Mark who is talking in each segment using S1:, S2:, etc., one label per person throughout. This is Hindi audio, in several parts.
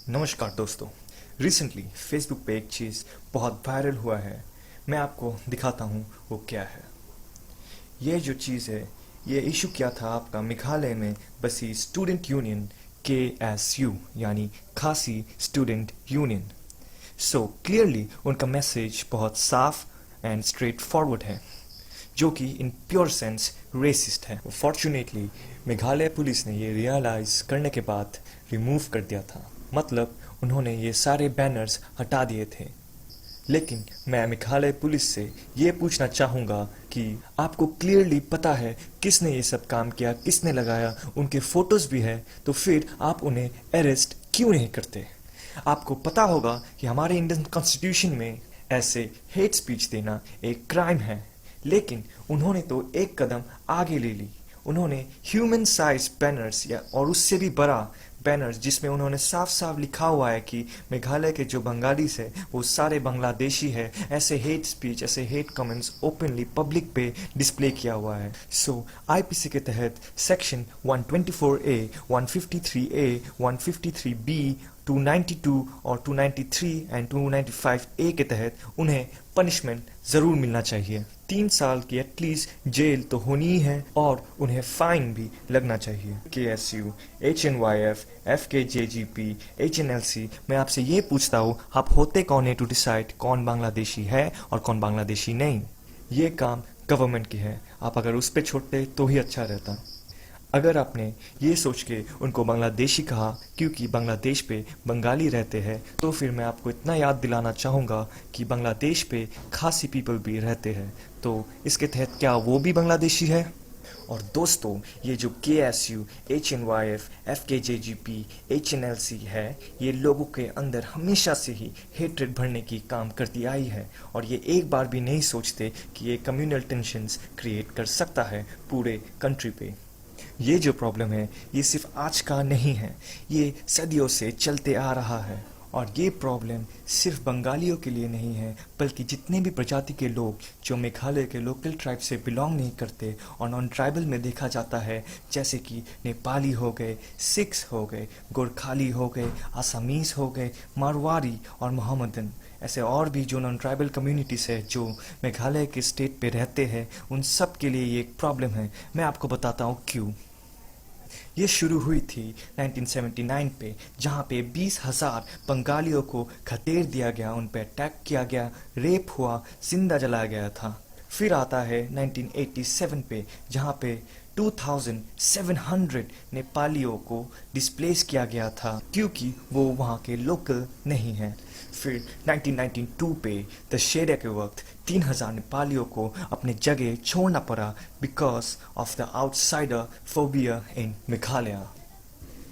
S1: नमस्कार दोस्तों। रिसेंटली फेसबुक पे एक चीज़ बहुत वायरल हुआ है। मैं आपको दिखाता हूँ वो क्या है। ये जो चीज़ है, ये इशू क्या था आपका मेघालय में बसी स्टूडेंट यूनियन KSU यानी खासी स्टूडेंट यूनियन। सो क्लियरली उनका मैसेज बहुत साफ एंड स्ट्रेट फॉरवर्ड है, जो कि इन प्योर सेंस रेसिस्ट है। फॉर्चुनेटली मेघालय पुलिस ने ये रियलाइज करने के बाद रिमूव कर दिया था, मतलब उन्होंने ये सारे बैनर्स हटा दिए थे। लेकिन मैं मेघालय पुलिस से ये पूछना चाहूँगा कि आपको क्लियरली पता है किसने ये सब काम किया, किसने लगाया, उनके फोटोज़ भी है, तो फिर आप उन्हें अरेस्ट क्यों नहीं करते? आपको पता होगा कि हमारे इंडियन कॉन्स्टिट्यूशन में ऐसे हेट स्पीच देना एक क्राइम है, लेकिन उन्होंने तो एक कदम आगे ले ली। उन्होंने ह्यूमन साइज बैनर्स या और उससे भी बड़ा बैनर्स, जिसमें उन्होंने साफ साफ लिखा हुआ है कि मेघालय के जो बंगालीस है वो सारे बांग्लादेशी है, ऐसे हेट स्पीच, ऐसे हेट कमेंट्स ओपनली पब्लिक पे डिस्प्ले किया हुआ है। सो आईपीसी के तहत सेक्शन 124A, 153A, 153B, 292 और 293 एंड 295A के तहत उन्हें पनिशमेंट ज़रूर मिलना चाहिए। 3 साल की एटलीस्ट जेल तो होनी ही है और उन्हें फाइन भी लगना चाहिए। KSU, HNYF, FKJGP, HNLC, मैं आपसे ये पूछता हूँ, आप होते कौन है टू डिसाइड कौन बांग्लादेशी है और कौन बांग्लादेशी नहीं? ये काम गवर्नमेंट की है। आप अगर उस पर छोड़ते तो ही अच्छा रहता। अगर आपने ये सोच के उनको बांग्लादेशी कहा क्योंकि बांग्लादेश पे बंगाली रहते हैं, तो फिर मैं आपको इतना याद दिलाना चाहूँगा कि बांग्लादेश पे खासी पीपल भी रहते हैं, तो इसके तहत क्या वो भी बांग्लादेशी है? और दोस्तों, ये जो KSU, HNYF, FKJGP, HNLC है, ये लोगों के अंदर हमेशा से ही हेट्रेड भरने की काम करती आई है, और ये एक बार भी नहीं सोचते कि ये कम्युनल टेंशन्स क्रिएट कर सकता है पूरे कंट्री पे। ये जो प्रॉब्लम है, ये सिर्फ आज का नहीं है, ये सदियों से चलते आ रहा है। और ये प्रॉब्लम सिर्फ बंगालियों के लिए नहीं है, बल्कि जितने भी प्रजाति के लोग जो मेघालय के लोकल ट्राइब से बिलोंग नहीं करते और नॉन ट्राइबल में देखा जाता है, जैसे कि नेपाली हो गए, सिख्स हो गए, गोरखाली हो गए, आसामीज हो गए, मारवाड़ी और मोहम्मदन, ऐसे और भी जो नॉन ट्राइबल कम्युनिटीज़ है जो मेघालय के स्टेट पे रहते हैं, उन सब के लिए ये एक प्रॉब्लम है। मैं आपको बताता हूँ क्यों। ये शुरू हुई थी 1979 पे, जहाँ पे 20,000 बंगालियों को खदेड़ दिया गया, उन पे अटैक किया गया, रेप हुआ, जिंदा जलाया गया था। फिर आता है 1987 पे, जहाँ पे 2700 नेपालियों को डिस्प्लेस किया गया था क्योंकि वो वहाँ के लोकल नहीं हैं। फिर 1992 पे दशहरे के वक्त 3000 नेपालियों को अपने जगह छोड़ना पड़ा because of the outsider phobia in Meghalaya.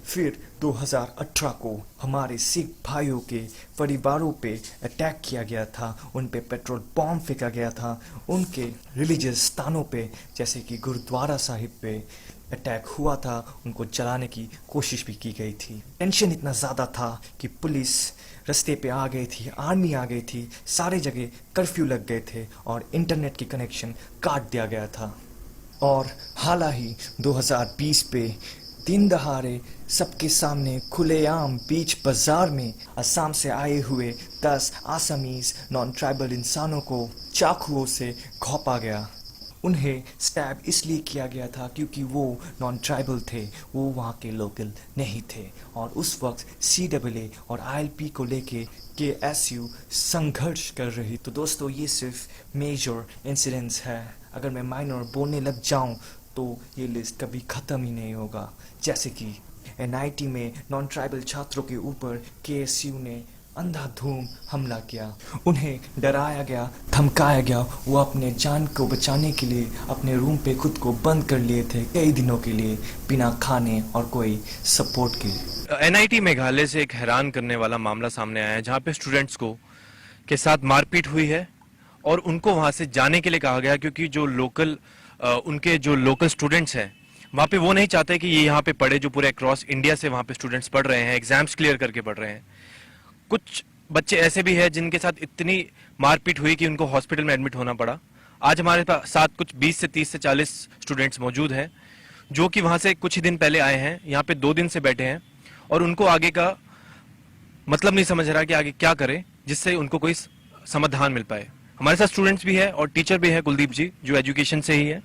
S1: फिर 2018 को हमारे सिख भाइयों के परिवारों पे अटैक किया गया था, उन पे पेट्रोल बॉम्ब फेंका गया था, उनके रिलीजियस स्थानों पे जैसे कि गुरुद्वारा साहिब पे अटैक हुआ था, उनको जलाने की कोशिश भी की गई थी। टेंशन इतना ज़्यादा था कि पुलिस रास्ते पे आ गई थी, आर्मी आ गई थी, सारे जगह कर्फ्यू लग गए थे और इंटरनेट की कनेक्शन काट दिया गया था। और हाल ही 2020 पे दिन दहाड़े सबके सामने खुलेआम बीच बाजार में असम से आए हुए 10 आसामीज नॉन ट्राइबल इंसानों को चाकुओं से घोंपा गया। उन्हें स्टैब इसलिए किया गया था क्योंकि वो नॉन ट्राइबल थे, वो वहाँ के लोकल नहीं थे, और उस वक्त CAA और ILP को लेके KSU संघर्ष कर रही। तो दोस्तों, ये सिर्फ मेजर इंसिडेंट्स है। अगर मैं माइनर बोलने लग जाऊँ तो ये लिस्ट कभी ख़त्म ही नहीं होगा। जैसे कि NIT में नॉन ट्राइबल छात्रों के ऊपर KSU ने अंधाधुंध हमला किया, उन्हें डराया गया, धमकाया गया, वो अपने जान को बचाने के लिए अपने रूम पे खुद को बंद कर लिए थे कई दिनों के लिए, बिना खाने और कोई सपोर्ट के।
S2: NIT मेघालय से एक हैरान करने वाला मामला सामने आया है, जहां पे स्टूडेंट्स को के साथ मारपीट हुई है और उनको वहां से जाने के लिए कहा गया क्योंकि जो उनके जो लोकल स्टूडेंट्स हैं वहाँ पे वो नहीं चाहते कि ये यहाँ पे पढ़े, जो पूरे अक्रॉस इंडिया से वहाँ पे स्टूडेंट्स पढ़ रहे हैं, एग्जाम्स क्लियर करके पढ़ रहे हैं। कुछ बच्चे ऐसे भी हैं जिनके साथ इतनी मारपीट हुई कि उनको हॉस्पिटल में एडमिट होना पड़ा। आज हमारे साथ कुछ 20 से 30 से 40 स्टूडेंट्स मौजूद हैं जो कि वहाँ से कुछ ही दिन पहले आए हैं, यहाँ पे 2 दिन से बैठे हैं और उनको आगे का मतलब नहीं समझ रहा कि आगे क्या करे जिससे उनको कोई समाधान मिल पाए। हमारे साथ स्टूडेंट्स भी है और टीचर भी है, कुलदीप जी, जो एजुकेशन से ही है।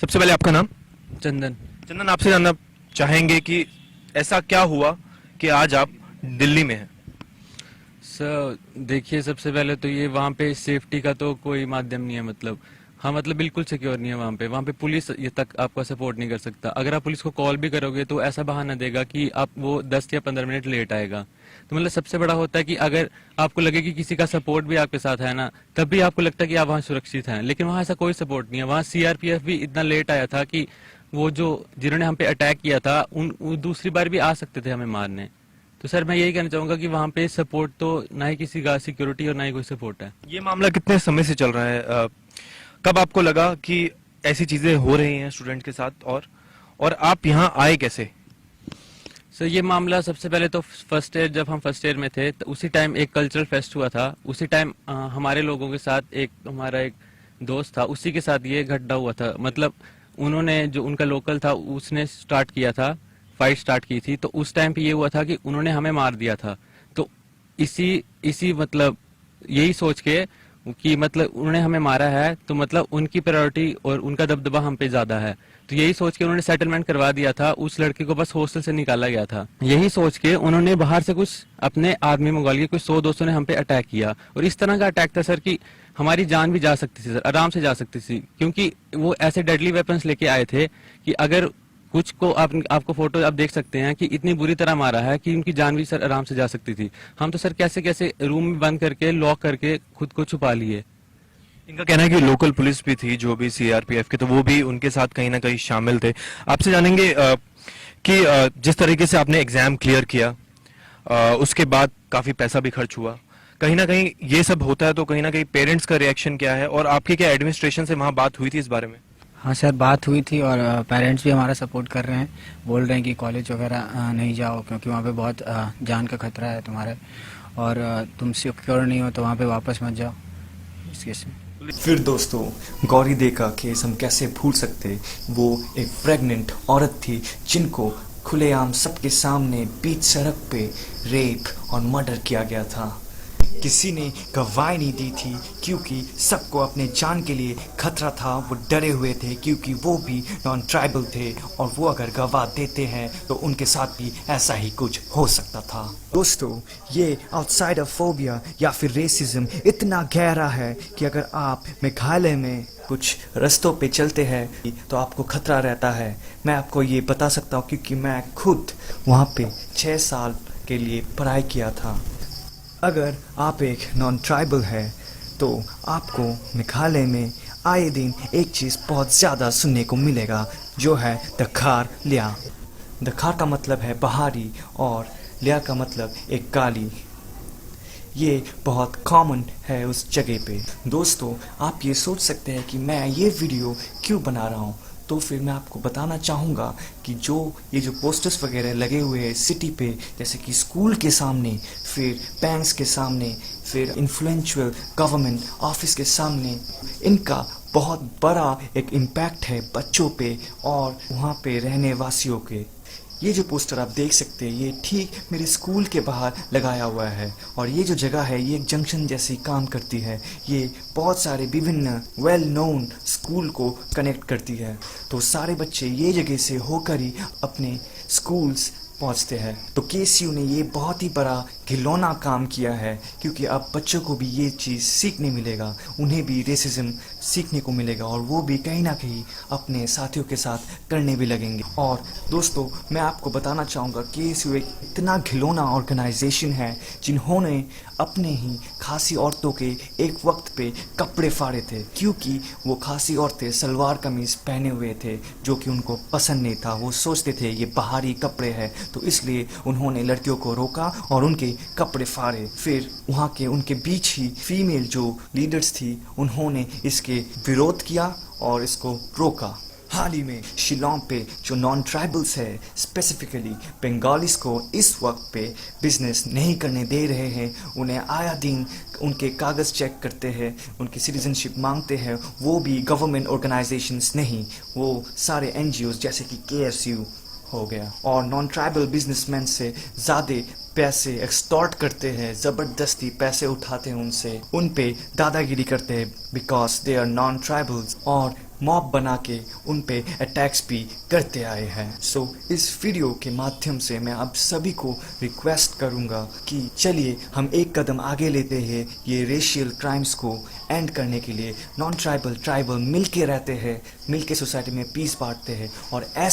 S2: सबसे पहले आपका नाम?
S3: चंदन।
S2: चंदन, आपसे जानना चाहेंगे कि ऐसा क्या हुआ कि आज आप दिल्ली में हैं?
S3: सर देखिए, सबसे पहले तो ये वहाँ पे सेफ्टी का तो कोई माध्यम नहीं है, मतलब हाँ, मतलब बिल्कुल सिक्योर नहीं है वहाँ पे पुलिस ये तक आपका सपोर्ट नहीं कर सकता। अगर आप पुलिस को कॉल भी करोगे तो ऐसा बहाना देगा कि आप वो 10 या 15 मिनट लेट आएगा। तो मतलब सबसे बड़ा होता है कि अगर आपको लगे कि किसी का सपोर्ट भी आपके साथ है ना, तब भी आपको लगता है कि आप वहाँ सुरक्षित हैं, लेकिन वहाँ ऐसा कोई सपोर्ट नहीं है। वहाँ सीआरपीएफ भी इतना लेट आया था कि वो जो जिन्होंने हम पे अटैक किया था वो दूसरी बार भी आ सकते थे हमें मारने। तो सर मैं यही कहना चाहूंगा कि वहाँ पे सपोर्ट तो ना ही किसी का सिक्योरिटी और ना ही कोई सपोर्ट है।
S2: ये मामला कितने समय से चल रहा है? कब आपको लगा कि ऐसी चीजें हो रही हैं स्टूडेंट के साथ, और आप यहाँ आए कैसे?
S3: सर ये मामला सबसे पहले तो फर्स्ट ईयर, जब हम फर्स्ट ईयर में थे तो उसी टाइम एक कल्चरल फेस्ट हुआ था। उसी टाइम हमारे लोगों के साथ हमारा एक दोस्त था, उसी के साथ ये घटना हुआ था। मतलब उन्होंने, जो उनका लोकल था, उसने स्टार्ट किया था, फाइट स्टार्ट की थी। तो उस टाइम पे ये हुआ था कि उन्होंने हमें मार दिया था। तो इसी इसी मतलब यही सोच के कि मतलब उन्होंने हमें मारा है तो मतलब उनकी प्रायोरिटी और उनका दबदबा हम पे ज्यादा है। तो यही सोच के उन्होंने सेटलमेंट करवा दिया था। उस लड़के को बस हॉस्टल से निकाला गया था। यही सोच के उन्होंने बाहर से कुछ अपने आदमी मंगवा लिए, कुछ 100-200 ने हम पे अटैक किया। और इस तरह का अटैक था सर कि हमारी जान भी जा सकती थी सर, आराम से जा सकती थी, क्योंकि वो ऐसे डेडली वेपन्स लेके आए थे कि अगर कुछ को आपको फोटो आप देख सकते हैं कि इतनी बुरी तरह मारा है कि उनकी जान भी सर आराम से जा सकती थी। हम तो सर कैसे कैसे रूम में बंद करके लॉक करके खुद को छुपा लिए।
S2: इनका कहना है कि लोकल पुलिस भी थी, जो भी सीआरपीएफ के, तो वो भी उनके साथ कहीं ना कहीं शामिल थे। आपसे जानेंगे कि जिस तरीके से आपने एग्जाम क्लियर किया, उसके बाद काफी पैसा भी खर्च हुआ, कहीं ना कहीं ये सब होता है, तो कहीं ना कहीं पेरेंट्स का रिएक्शन क्या है, और आपकी क्या एडमिनिस्ट्रेशन से वहां बात हुई थी इस बारे में?
S4: हाँ सर, बात हुई थी और पेरेंट्स भी हमारा सपोर्ट कर रहे हैं। बोल रहे हैं कि कॉलेज वगैरह नहीं जाओ, क्योंकि वहाँ पे बहुत जान का खतरा है तुम्हारे, और तुम सिक्योर नहीं हो तो वहाँ पे वापस मत जाओ इस केस में।
S1: फिर दोस्तों, गौरी दे का केस हम कैसे भूल सकते। वो एक प्रेग्नेंट औरत थी जिनको खुलेआम सबके सामने बीच सड़क पे रेप और मर्डर किया गया था। किसी ने गवाही नहीं दी थी क्योंकि सबको अपने जान के लिए खतरा था। वो डरे हुए थे क्योंकि वो भी नॉन ट्राइबल थे, और वो अगर गवाह देते हैं तो उनके साथ भी ऐसा ही कुछ हो सकता था। दोस्तों, ये आउटसाइडर फोबिया या फिर रेसिज्म इतना गहरा है कि अगर आप मेघालय में कुछ रास्तों पे चलते हैं तो आपको खतरा रहता है। मैं आपको ये बता सकता हूँ क्योंकि मैं खुद वहाँ पे 6 साल के लिए पढ़ाई किया था। अगर आप एक नॉन ट्राइबल है तो आपको मेघालय में आए दिन एक चीज़ बहुत ज़्यादा सुनने को मिलेगा, जो है दखार लिया। दखार का मतलब है पहाड़ी और लिया का मतलब एक गाली। ये बहुत कॉमन है उस जगह पे। दोस्तों, आप ये सोच सकते हैं कि मैं ये वीडियो क्यों बना रहा हूँ, तो फिर मैं आपको बताना चाहूँगा कि ये जो पोस्टर्स वगैरह लगे हुए हैं सिटी पे, जैसे कि स्कूल के सामने, फिर बैंक्स के सामने, फिर इन्फ्लुएंशियल गवर्नमेंट ऑफिस के सामने, इनका बहुत बड़ा एक इम्पैक्ट है बच्चों पे और वहाँ पे रहने वासियों के। ये जो पोस्टर आप देख सकते हैं, ये ठीक मेरे स्कूल के बाहर लगाया हुआ है, और ये जो जगह है ये एक जंक्शन जैसी काम करती है। ये बहुत सारे विभिन्न वेल नोन स्कूल को कनेक्ट करती है, तो सारे बच्चे ये जगह से होकर ही अपने स्कूल्स पहुंचते हैं। तो केसीयू ने ये बहुत ही बड़ा घिनौना काम किया है, क्योंकि अब बच्चों को भी ये चीज़ सीखने मिलेगा, उन्हें भी रेसिज्म सीखने को मिलेगा, और वो भी कहीं ना कहीं अपने साथियों के साथ करने भी लगेंगे। और दोस्तों, मैं आपको बताना चाहूँगा केसीयू एक इतना घिनौना ऑर्गेनाइजेशन है जिन्होंने अपने ही खासी औरतों के एक वक्त पे कपड़े फाड़े थे, क्योंकि वो खासी औरतें सलवार कमीज पहने हुए थे जो कि उनको पसंद नहीं था। वो सोचते थे ये बाहरी कपड़े हैं, तो इसलिए उन्होंने लड़कियों को रोका और उनके कपड़े फाड़े। फिर वहाँ के उनके बीच ही फीमेल जो लीडर्स थी, उन्होंने इसके विरोध किया और इसको रोका। हाल ही में शिलोंग पे जो नॉन ट्राइबल्स है, स्पेसिफिकली बंगालीज को इस वक्त पे बिजनेस नहीं करने दे रहे हैं। उन्हें आया दिन उनके कागज़ चेक करते हैं, उनकी सिटीजनशिप मांगते हैं। वो भी गवर्नमेंट ऑर्गेनाइजेशंस नहीं, वो सारे NGOs जैसे कि KSU हो गया, और नॉन ट्राइबल बिजनेसमैन से ज़्यादा पैसे एक्सटॉर्ट करते हैं, ज़बरदस्ती पैसे उठाते हैं उनसे, उन पे दादागिरी करते हैं because they are non tribals, और मॉब बना के उन पे अटैक्स भी करते आए हैं। सो इस वीडियो के माध्यम से मैं आप सभी को रिक्वेस्ट करूंगा कि चलिए हम एक कदम आगे लेते हैं ये रेशियल क्राइम्स को एंड करने के लिए। नॉन ट्राइबल ट्राइबल मिल के रहते हैं, मिल के सोसाइटी में पीस बांटते हैं, और ऐसे